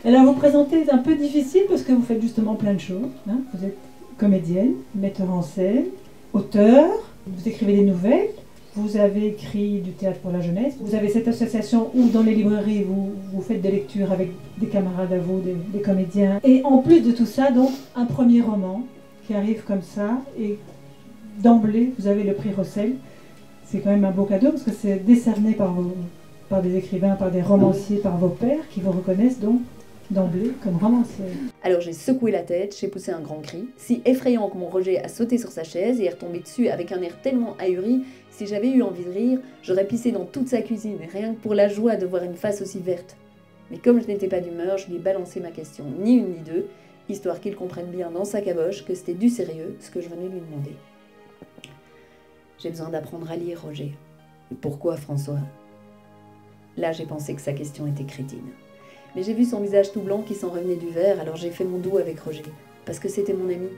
Alors, vous présentez un peu difficile parce que vous faites justement plein de choses. Hein. Vous êtes comédienne, metteur en scène, auteur, vous écrivez des nouvelles, vous avez écrit du théâtre pour la jeunesse, vous avez cette association où dans les librairies vous faites des lectures avec des camarades à vous, des comédiens. Et en plus de tout ça, donc, un premier roman qui arrive comme ça et d'emblée, vous avez le prix Rossel. C'est quand même un beau cadeau parce que c'est décerné par des écrivains, par des romanciers, par vos pairs qui vous reconnaissent donc d'emblée comme romancière. Alors j'ai secoué la tête, j'ai poussé un grand cri, si effrayant que mon Roger a sauté sur sa chaise et est retombé dessus avec un air tellement ahuri, si j'avais eu envie de rire, j'aurais pissé dans toute sa cuisine, rien que pour la joie de voir une face aussi verte. Mais comme je n'étais pas d'humeur, je lui ai balancé ma question, ni une ni deux, histoire qu'il comprenne bien dans sa caboche que c'était du sérieux ce que je venais lui demander. J'ai besoin d'apprendre à lire, Roger. Pourquoi, François? Là, j'ai pensé que sa question était crétine. Mais j'ai vu son visage tout blanc qui s'en revenait du verre, alors j'ai fait mon doux avec Roger. Parce que c'était mon ami.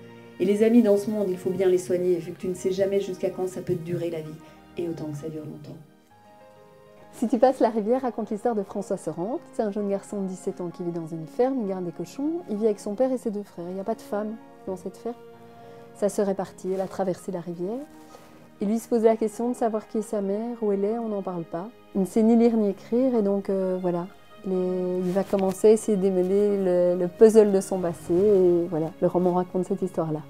Et les amis dans ce monde, il faut bien les soigner, vu que tu ne sais jamais jusqu'à quand ça peut durer la vie. Et autant que ça dure longtemps. Si tu passes la rivière, raconte l'histoire de François Sorante. C'est un jeune garçon de 17 ans qui vit dans une ferme, il garde des cochons. Il vit avec son père et ses deux frères. Il n'y a pas de femme dans cette ferme. Sa sœur est partie, elle a traversé la rivière. Il lui se posait la question de savoir qui est sa mère, où elle est, on n'en parle pas. Il ne sait ni lire ni écrire et donc voilà. Il va commencer à essayer de démêler le puzzle de son passé et voilà, le roman raconte cette histoire-là.